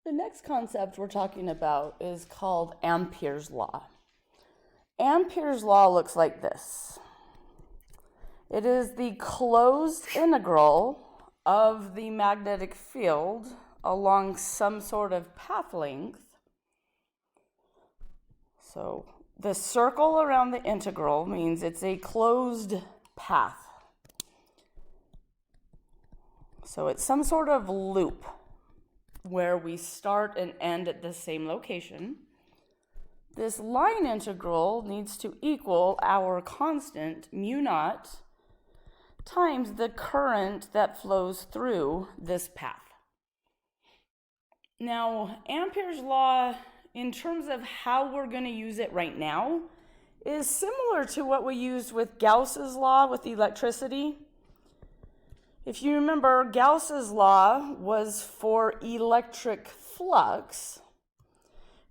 The next concept we're talking about is called Ampere's law. Ampere's law looks like this. It is the closed integral of the magnetic field along some sort of path length. So the circle around the integral means it's a closed path. So it's some sort of loop where we start and end at the same location. This line integral needs to equal our constant mu naught times the current that flows through this path. Now, Ampere's law, in terms of how we're going to use it right now, is similar to what we used with Gauss's law with electricity. If you remember, Gauss's law was for electric flux.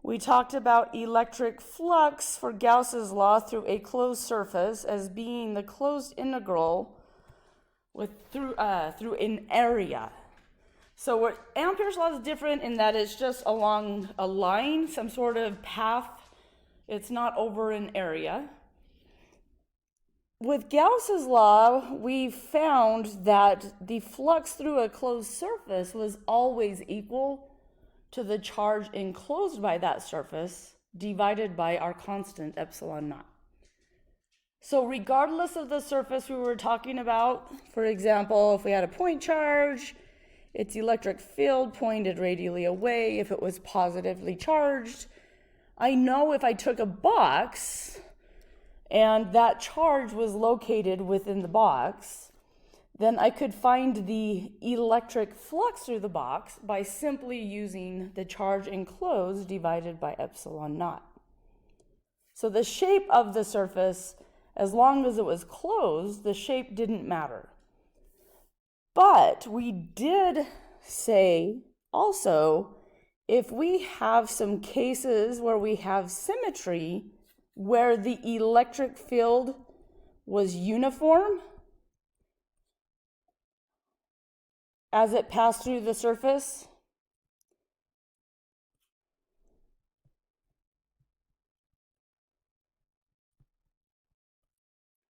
We talked about electric flux for Gauss's law through a closed surface as being the closed integral through an area. So what Ampere's law is different in that it's just along a line, some sort of path. It's not over an area. With Gauss's law, we found that the flux through a closed surface was always equal to the charge enclosed by that surface divided by our constant epsilon naught. So regardless of the surface we were talking about, for example, if we had a point charge, its electric field pointed radially away. If it was positively charged, I know if I took a box and that charge was located within the box, then I could find the electric flux through the box by simply using the charge enclosed divided by epsilon naught. So the shape of the surface, as long as it was closed, the shape didn't matter. But we did say also, if we have some cases where we have symmetry, where the electric field was uniform as it passed through the surface,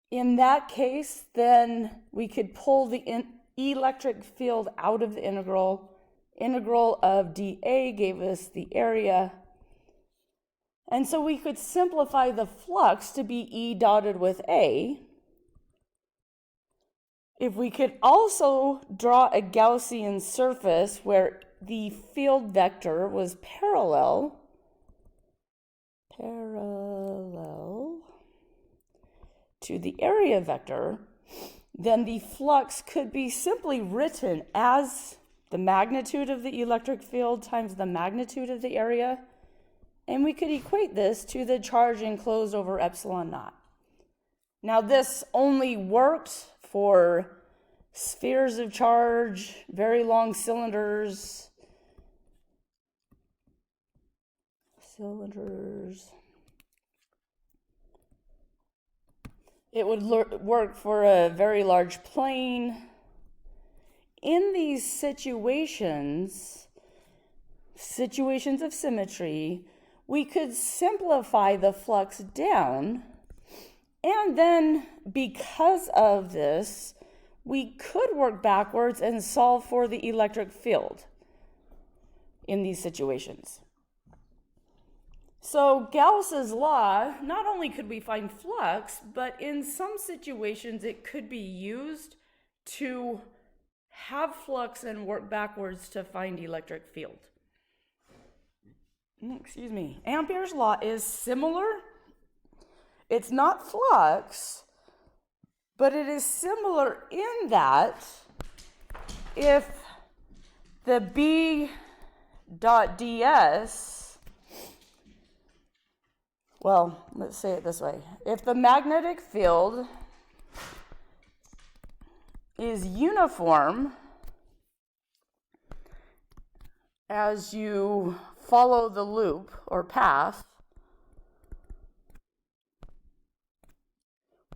in that case, then we could pull the electric field out of the integral. Integral of dA gave us the area. And so we could simplify the flux to be E dotted with A. If we could also draw a Gaussian surface where the field vector was parallel to the area vector, then the flux could be simply written as the magnitude of the electric field times the magnitude of the area. And we could equate this to the charge enclosed over epsilon naught. Now this only worked for spheres of charge, very long cylinders. It would work for a very large plane. In these situations of symmetry, we could simplify the flux down, and then because of this, we could work backwards and solve for the electric field in these situations. So Gauss's law, not only could we find flux, but in some situations it could be used to have flux and work backwards to find electric field. Ampere's law is similar. It's not flux, but it is similar in that if the B dot ds, well, let's say it this way. If the magnetic field is uniform as you follow the loop or path,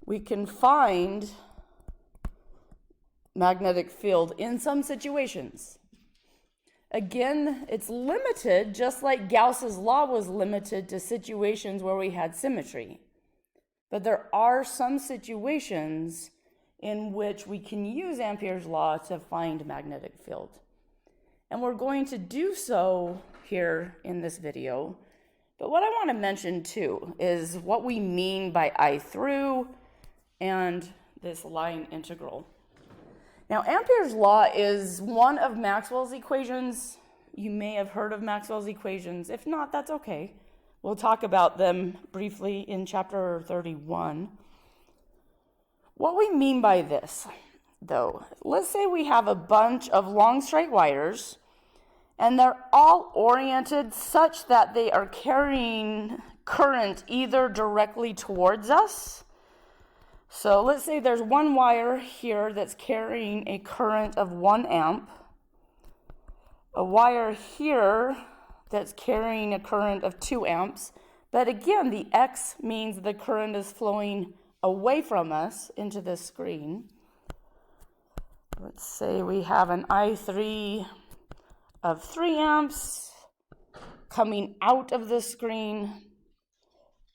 we can find magnetic field in some situations. Again, it's limited, just like Gauss's law was limited to situations where we had symmetry. But there are some situations in which we can use Ampere's law to find magnetic field. And we're going to do so here in this video. But what I want to mention too is what we mean by I through and this line integral. Now, Ampere's law is one of Maxwell's equations. You may have heard of Maxwell's equations. If not, that's okay. We'll talk about them briefly in chapter 31. What we mean by this, though, let's say we have a bunch of long straight wires, and they're all oriented such that they are carrying current either directly towards us. So let's say there's one wire here that's carrying a current of 1 amp, a wire here that's carrying a current of 2 amps, but again, the X means the current is flowing away from us into the screen. Let's say we have an I3 of 3 amps coming out of the screen.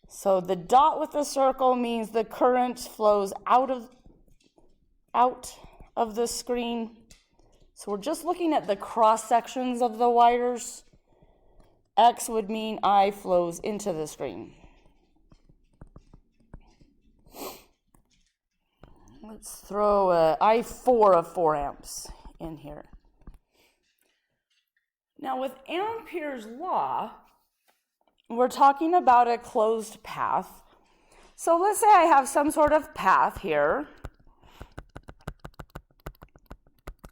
So the dot with the circle means the current flows out of the screen. So we're just looking at the cross sections of the wires. X would mean I flows into the screen. Let's throw a I4 of 4 amps in here. Now with Ampere's law, we're talking about a closed path. So let's say I have some sort of path here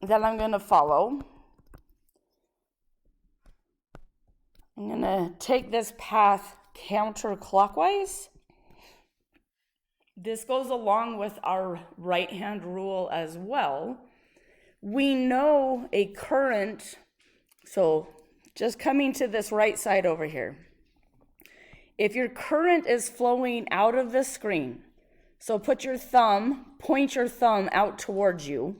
that I'm going to follow. I'm going to take this path counterclockwise. This goes along with our right-hand rule as well. We know a current, so just coming to this right side over here. If your current is flowing out of the screen, so point your thumb out towards you.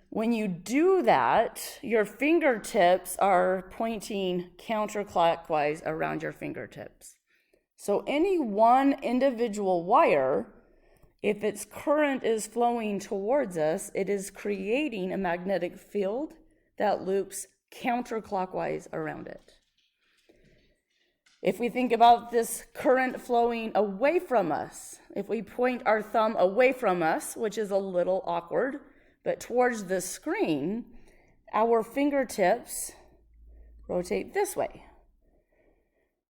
When you do that, your fingertips are pointing counterclockwise around your fingertips. So any one individual wire, if its current is flowing towards us, it is creating a magnetic field that loops counterclockwise around it. If we think about this current flowing away from us, if we point our thumb away from us, which is a little awkward, but towards the screen, our fingertips rotate this way.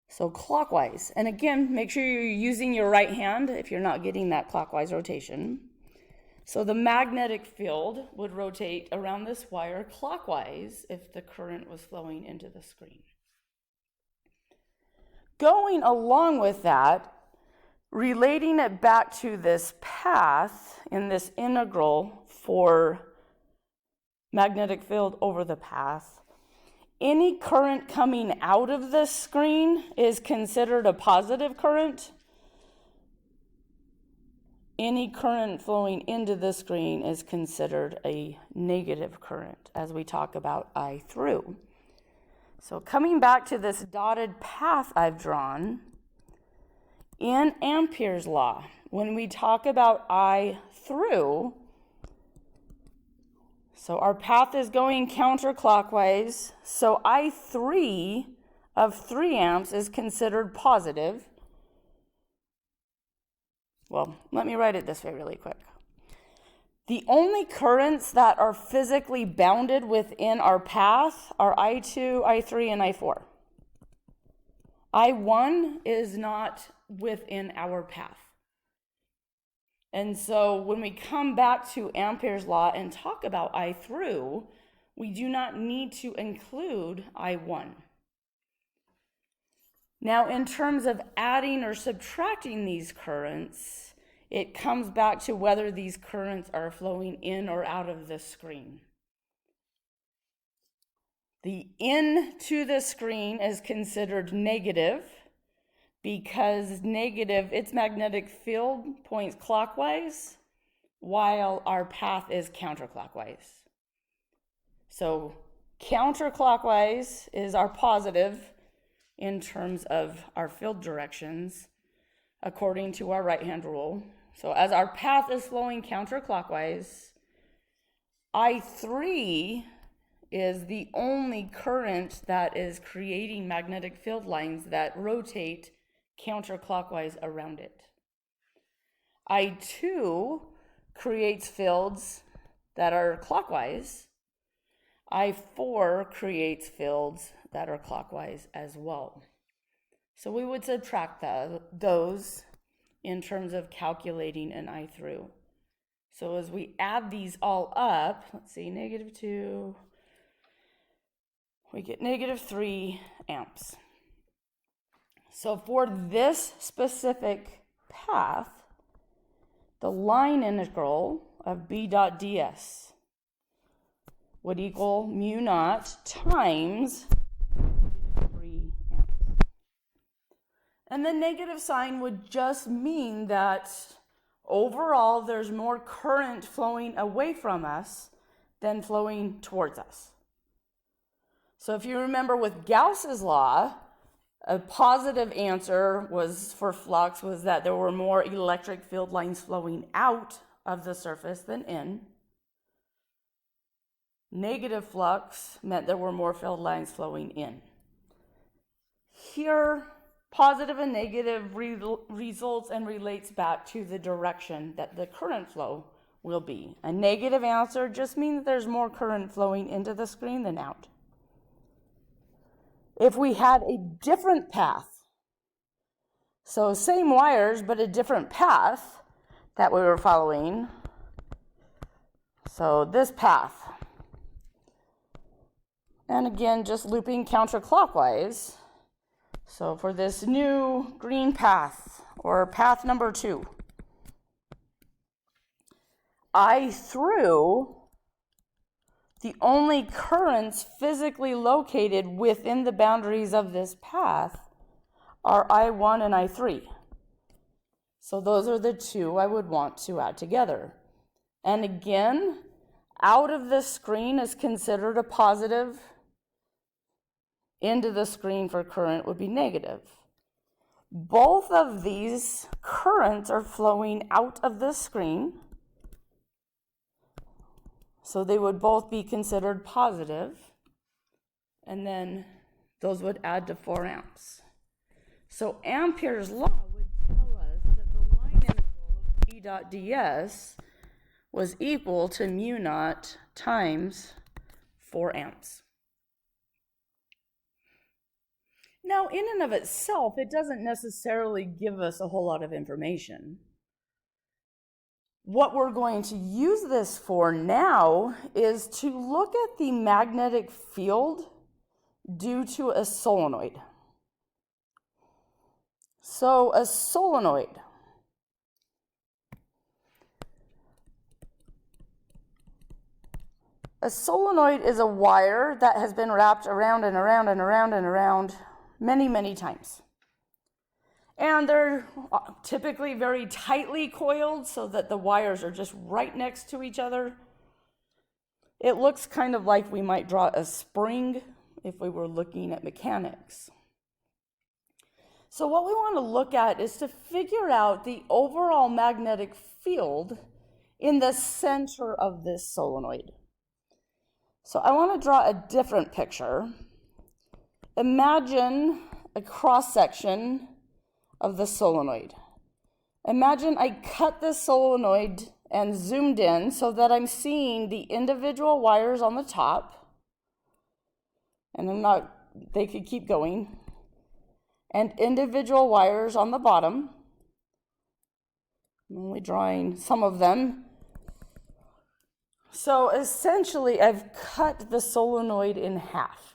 So clockwise. And again, make sure you're using your right hand if you're not getting that clockwise rotation. So the magnetic field would rotate around this wire clockwise if the current was flowing into the screen. Going along with that, relating it back to this path in this integral for magnetic field over the path, any current coming out of this screen is considered a positive current. Any current flowing into the screen is considered a negative current, as we talk about I through. So coming back to this dotted path I've drawn, in Ampere's law, when we talk about I through, so our path is going counterclockwise, so I3 of 3 amps is considered positive. Well, let me write it this way really quick. The only currents that are physically bounded within our path are I2, I3, and I4. I1 is not within our path. And so when we come back to Ampere's law and talk about I through, we do not need to include I1. Now, in terms of adding or subtracting these currents, it comes back to whether these currents are flowing in or out of the screen. The in to the screen is considered negative because negative, its magnetic field points clockwise while our path is counterclockwise. So Counterclockwise is our positive in terms of our field directions according to our right-hand rule. So as our path is flowing counterclockwise, I3 is the only current that is creating magnetic field lines that rotate counterclockwise around it. I2 creates fields that are clockwise. I4 creates fields that are clockwise as well. So we would subtract those in terms of calculating an I3. So as we add these all up, let's see, -2, we get -3 amps. So for this specific path, the line integral of B dot ds would equal mu naught times -3 amps. And the negative sign would just mean that overall there's more current flowing away from us than flowing towards us. So if you remember with Gauss's law, a positive answer for flux was that there were more electric field lines flowing out of the surface than in. Negative flux meant there were more field lines flowing in. Here, positive and negative results and relates back to the direction that the current flow will be. A negative answer just means there's more current flowing into the screen than out. If we had a different path, so same wires but a different path that we were following, so this path, and again just looping counterclockwise, so for this new green path, or path number 2, I3, the only currents physically located within the boundaries of this path are I1 and I3. So those are the two I would want to add together. And again, out of the screen is considered a positive. Into the screen for current would be negative. Both of these currents are flowing out of the screen, so they would both be considered positive, and then those would add to 4 amps. So Ampere's law would tell us that the line integral of B dot ds was equal to mu naught times 4 amps. Now, in and of itself, it doesn't necessarily give us a whole lot of information. What we're going to use this for now is to look at the magnetic field due to a solenoid. So a solenoid. A solenoid is a wire that has been wrapped around and around and around and around many, many times. And they're typically very tightly coiled so that the wires are just right next to each other. It looks kind of like we might draw a spring if we were looking at mechanics. So what we want to look at is to figure out the overall magnetic field in the center of this solenoid. So I want to draw a different picture. Imagine a cross-section of the solenoid. Imagine I cut the solenoid and zoomed in so that I'm seeing the individual wires on the top, and they could keep going, and individual wires on the bottom. I'm only drawing some of them. So essentially, I've cut the solenoid in half.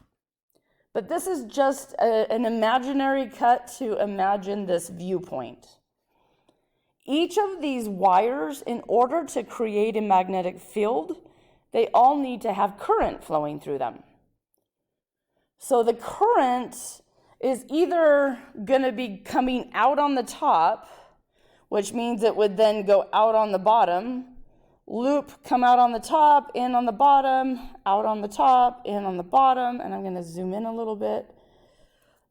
But this is just an imaginary cut to imagine this viewpoint. Each of these wires, in order to create a magnetic field, they all need to have current flowing through them. So the current is either going to be coming out on the top, which means it would then go out on the bottom, loop, come out on the top, in on the bottom, out on the top, in on the bottom, and I'm going to zoom in a little bit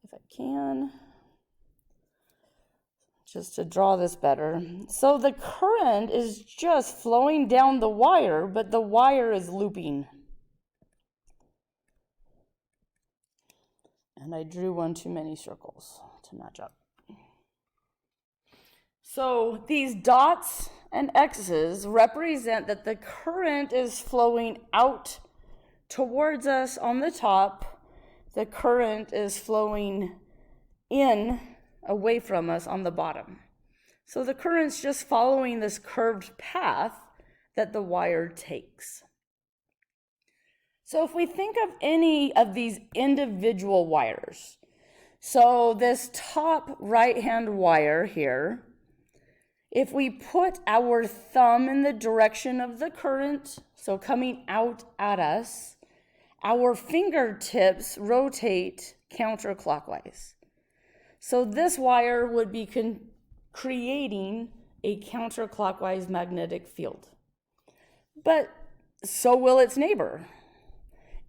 if I can, just to draw this better. So the current is just flowing down the wire, but the wire is looping. And I drew one too many circles to match up. So these dots and X's represent that the current is flowing out towards us on the top. The current is flowing in away from us on the bottom. So the current's just following this curved path that the wire takes. So if we think of any of these individual wires, so this top right-hand wire here, if we put our thumb in the direction of the current, so coming out at us, our fingertips rotate counterclockwise. So this wire would be creating a counterclockwise magnetic field. But so will its neighbor,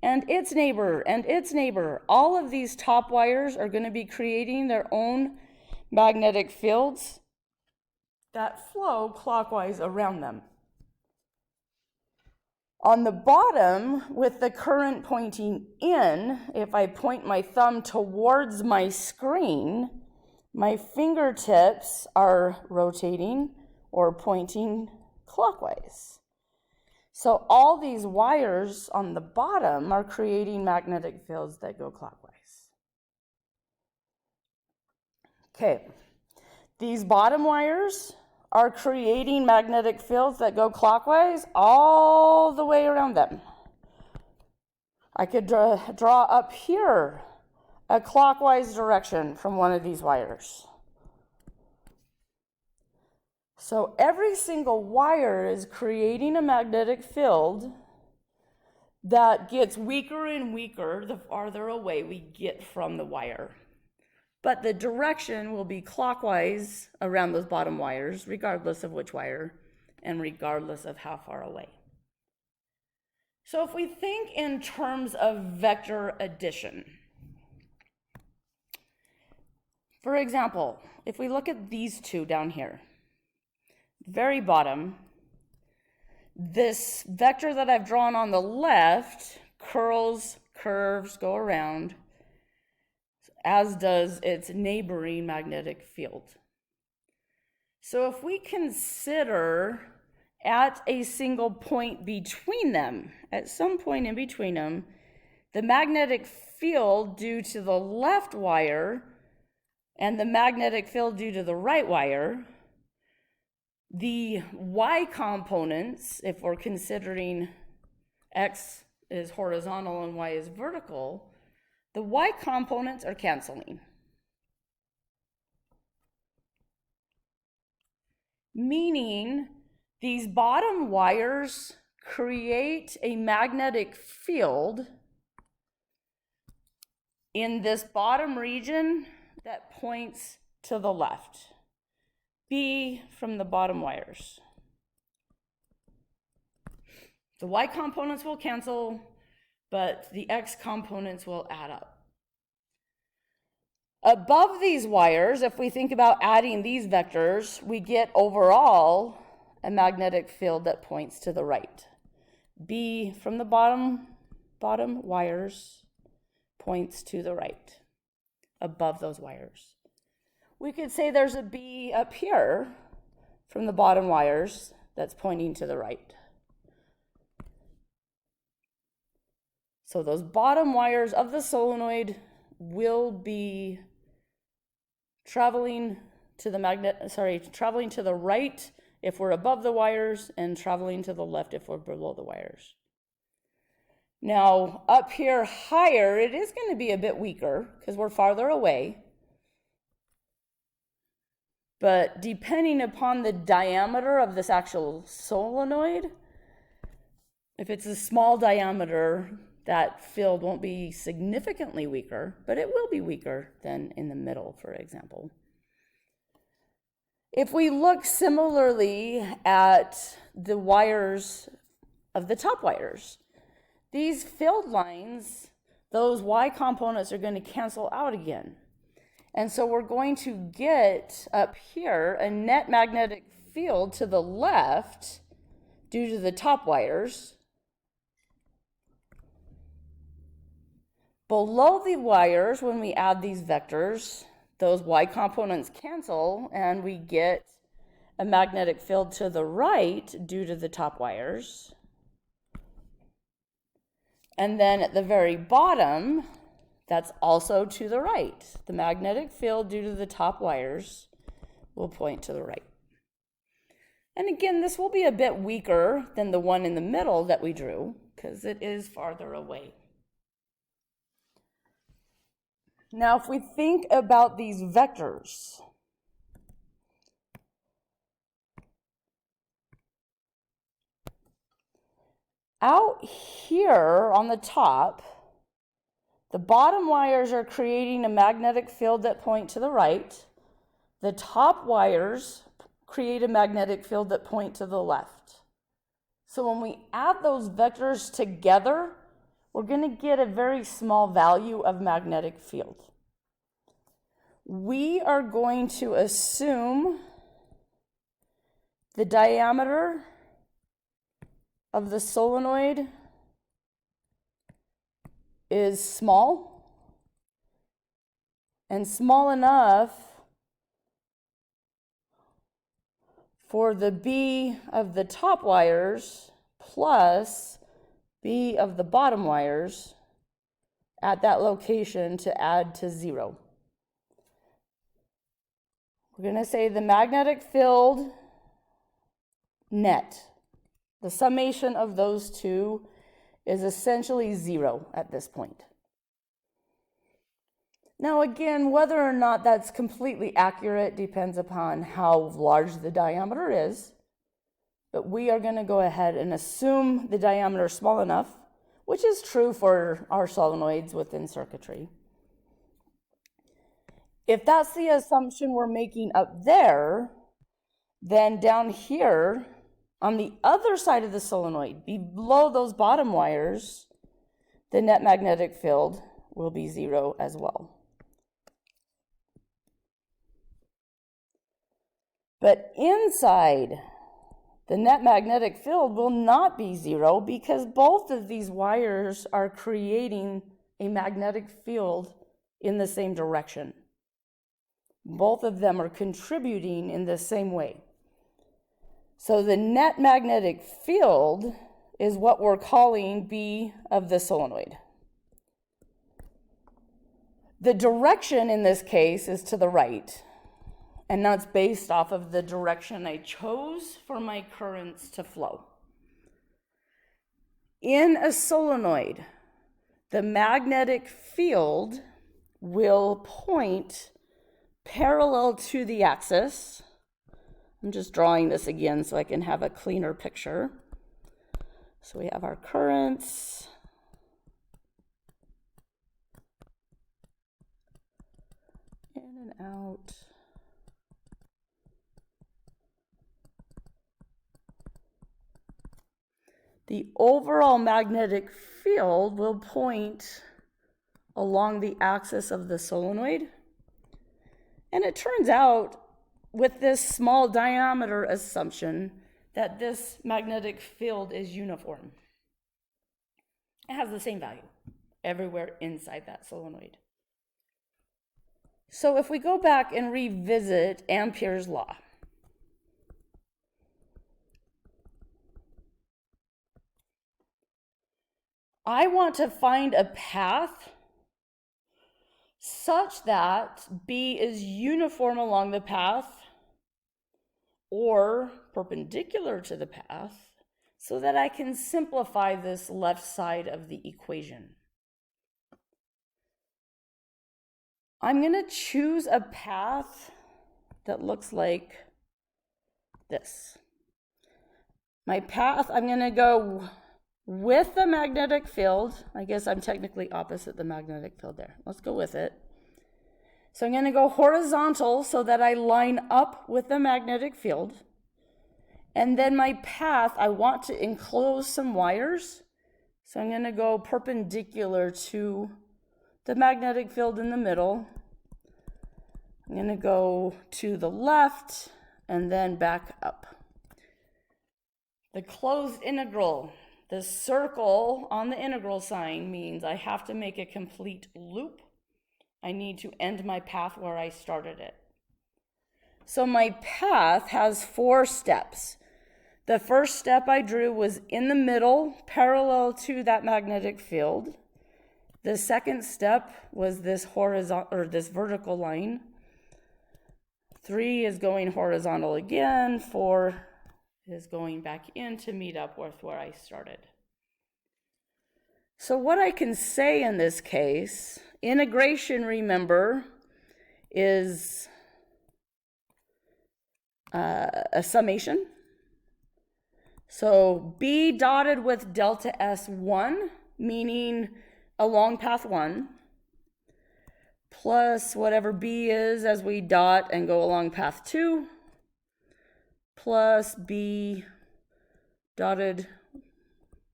and its neighbor, and its neighbor. All of these top wires are going to be creating their own magnetic fields that flow clockwise around them. On the bottom, with the current pointing in, if I point my thumb towards my screen, my fingertips are rotating or pointing clockwise. So all these wires on the bottom are creating magnetic fields that go clockwise. Okay, these bottom wires are creating magnetic fields that go clockwise all the way around them. I could draw up here a clockwise direction from one of these wires. So every single wire is creating a magnetic field that gets weaker and weaker the farther away we get from the wire. But the direction will be clockwise around those bottom wires, regardless of which wire and regardless of how far away. So if we think in terms of vector addition, for example, if we look at these two down here, very bottom, this vector that I've drawn on the left curls, curves, go around, as does its neighboring magnetic field. So if we consider at a single point between them, at some point in between them, the magnetic field due to the left wire and the magnetic field due to the right wire, the Y components, if we're considering X is horizontal and Y is vertical, the Y components are canceling. Meaning these bottom wires create a magnetic field in this bottom region that points to the left. B from the bottom wires. The Y components will cancel, but the X components will add up. Above these wires, if we think about adding these vectors, we get overall a magnetic field that points to the right. B from the bottom wires points to the right, above those wires. We could say there's a B up here from the bottom wires that's pointing to the right. So those bottom wires of the solenoid will be traveling to the right if we're above the wires and traveling to the left if we're below the wires. Now, up here higher, it is going to be a bit weaker because we're farther away. But depending upon the diameter of this actual solenoid, if it's a small diameter, that field won't be significantly weaker, but it will be weaker than in the middle, for example. If we look similarly at the wires of the top wires. These filled lines, those y components are going to cancel out again. And so we're going to get up here a net magnetic field to the left due to the top wires. Below the wires, when we add these vectors, those y components cancel and we get a magnetic field to the right due to the top wires. And then at the very bottom, that's also to the right. The magnetic field due to the top wires will point to the right. And again, this will be a bit weaker than the one in the middle that we drew because it is farther away. Now, if we think about these vectors, out here on the top, the bottom wires are creating a magnetic field that point to the right. The top wires create a magnetic field that point to the left. So when we add those vectors together, we're going to get a very small value of magnetic field. We are going to assume the diameter of the solenoid is small and small enough for the B of the top wires plus B of the bottom wires at that location to add to 0. We're going to say the magnetic field net, the summation of those two, is essentially 0 at this point. Now again, whether or not that's completely accurate depends upon how large the diameter is, but we are going to go ahead and assume the diameter is small enough, which is true for our solenoids within circuitry. If that's the assumption we're making up there, then down here on the other side of the solenoid, below those bottom wires, the net magnetic field will be 0 as well. But inside, the net magnetic field will not be 0 because both of these wires are creating a magnetic field in the same direction. Both of them are contributing in the same way. So the net magnetic field is what we're calling B of the solenoid. The direction in this case is to the right, and that's based off of the direction I chose for my currents to flow. In a solenoid, the magnetic field will point parallel to the axis. I'm just drawing this again so I can have a cleaner picture. So we have our currents. In and out. The overall magnetic field will point along the axis of the solenoid. And it turns out, with this small diameter assumption, that this magnetic field is uniform. It has the same value everywhere inside that solenoid. So if we go back and revisit Ampere's law, I want to find a path such that B is uniform along the path or perpendicular to the path so that I can simplify this left side of the equation. I'm going to choose a path that looks like this. My path, I'm going to go with the magnetic field. I guess I'm technically opposite the magnetic field there. Let's go with it. So I'm going to go horizontal so that I line up with the magnetic field. And then my path, I want to enclose some wires. So I'm going to go perpendicular to the magnetic field in the middle. I'm going to go to the left and then back up. The closed integral, the circle on the integral sign means I have to make a complete loop. I need to end my path where I started it. So my path has 4 steps. The first step I drew was in the middle, parallel to that magnetic field. The second step was this horizontal or this vertical line. 3 is going horizontal again. 4 is going back in to meet up with where I started. So what I can say in this case, integration, remember, is a summation. So B dotted with delta S1, meaning along path 1, plus whatever B is as we dot and go along path 2, plus B dotted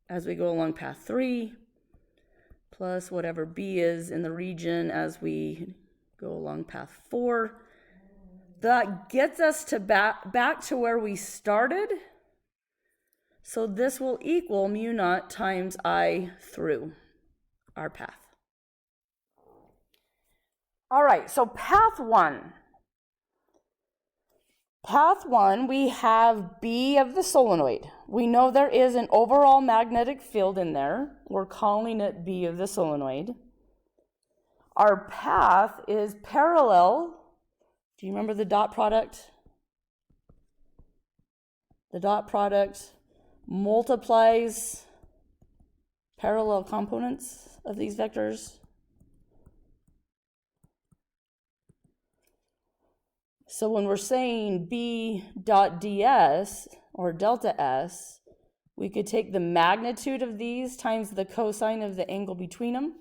as we go along path 3, plus whatever B is in the region as we go along path 4. That gets us to back to where we started. So this will equal mu naught times I through our path. All right, so path 1. Path 1, we have B of the solenoid. We know there is an overall magnetic field in there. We're calling it B of the solenoid. Our path is parallel. Do you remember the dot product? The dot product multiplies parallel components of these vectors. So when we're saying B dot ds, or delta s, we could take the magnitude of these times the cosine of the angle between them.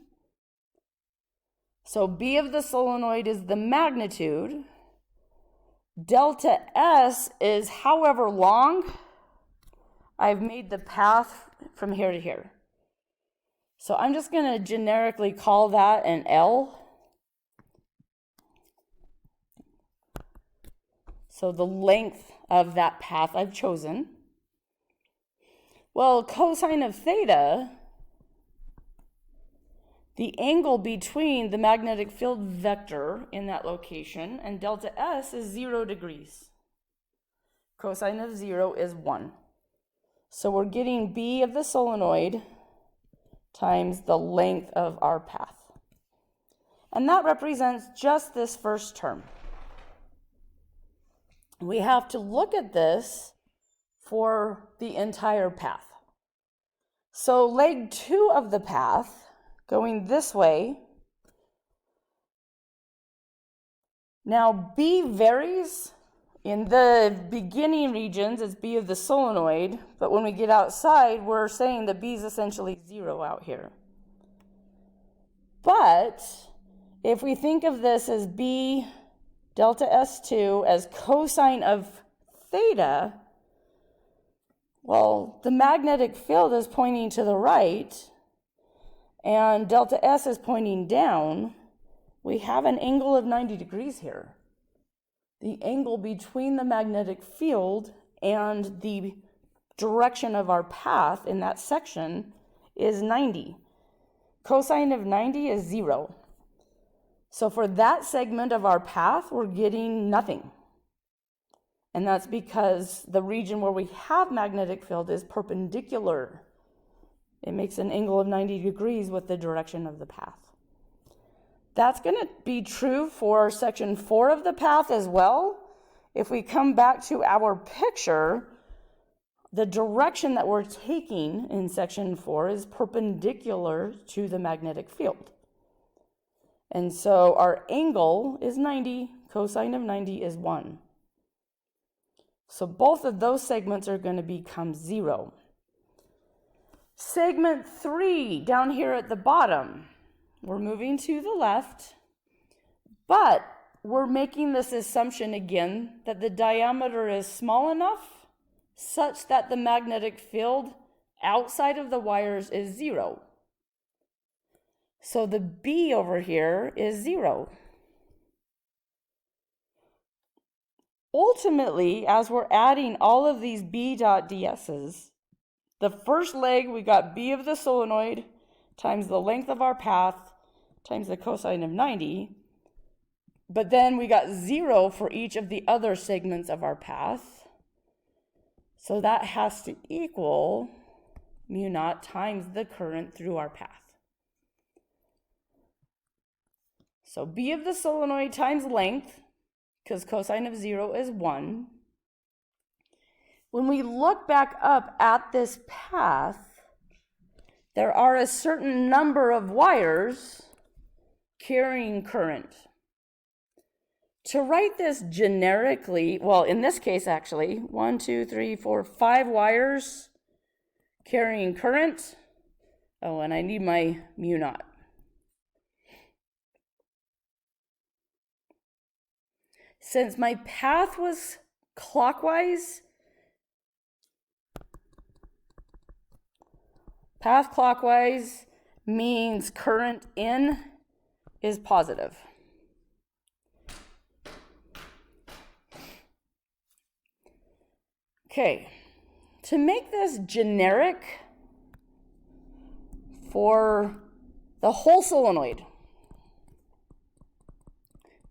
So B of the solenoid is the magnitude. Delta s is however long I've made the path from here to here. So I'm just going to generically call that an L. So the length of that path I've chosen. Well, cosine of theta, the angle between the magnetic field vector in that location and delta s is 0 degrees. Cosine of 0 is 1. So we're getting B of the solenoid times the length of our path. And that represents just this first term. We have to look at this for the entire path. So leg 2 of the path, going this way. Now B varies. In the beginning regions, it's B of the solenoid, but when we get outside, we're saying that B is essentially 0 out here. But if we think of this as B delta S2 as cosine of theta, well, the magnetic field is pointing to the right, and delta S is pointing down. We have an angle of 90 degrees here. The angle between the magnetic field and the direction of our path in that section is 90. Cosine of 90 is 0. So for that segment of our path, we're getting nothing. And that's because the region where we have magnetic field is perpendicular. It makes an angle of 90 degrees with the direction of the path. That's going to be true for section 4 of the path as well. If we come back to our picture, the direction that we're taking in section 4 is perpendicular to the magnetic field. And so our angle is 90, cosine of 90 is 1. So both of those segments are going to become 0. Segment 3 down here at the bottom. We're moving to the left, but we're making this assumption again that the diameter is small enough such that the magnetic field outside of the wires is 0. So the B over here is 0. Ultimately, as we're adding all of these B dot DS's, the first leg we got B of the solenoid times the length of our path times the cosine of 90. But then we got 0 for each of the other segments of our path. So that has to equal mu naught times the current through our path. So B of the solenoid times length, because cosine of 0 is 1. When we look back up at this path, there are a certain number of wires carrying current. To write this generically, well, in this case actually, 1, 2, 3, 4, 5 wires carrying current. Oh, and I need my mu naught. Since my path was clockwise, path clockwise means current in is positive. Okay, to make this generic for the whole solenoid,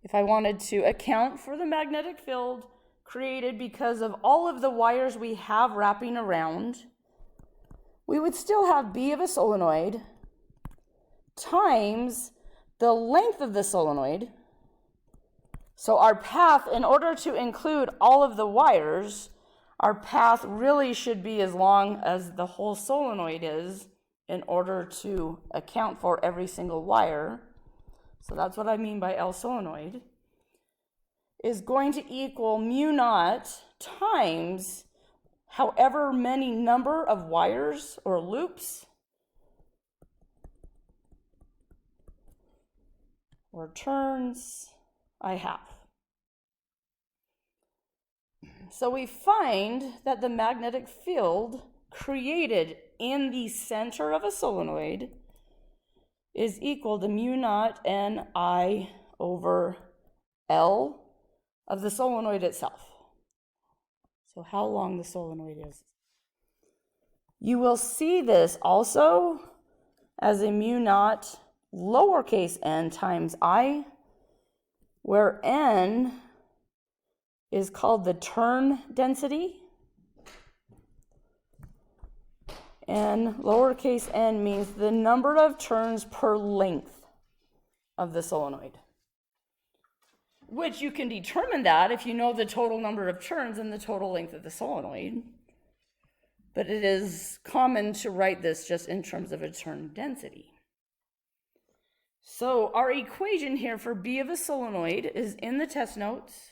if I wanted to account for the magnetic field created because of all of the wires we have wrapping around, we would still have B of a solenoid times the length of the solenoid. So our path, in order to include all of the wires, our path really should be as long as the whole solenoid is in order to account for every single wire. So that's what I mean by L solenoid, is going to equal mu naught times however many number of wires or loops or turns I have. So we find that the magnetic field created in the center of a solenoid is equal to mu naught Ni over L of the solenoid itself. So how long the solenoid is. You will see this also as a mu naught lowercase n times I, where n is called the turn density, and lowercase n means the number of turns per length of the solenoid, which you can determine that if you know the total number of turns and the total length of the solenoid. But it is common to write this just in terms of a turn density. So our equation here for B of a solenoid is in the test notes.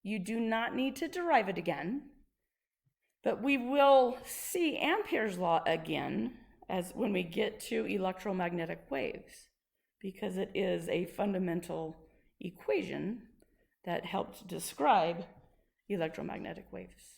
You do not need to derive it again, but we will see Ampere's law again as when we get to electromagnetic waves, because it is a fundamental equation that helped describe electromagnetic waves.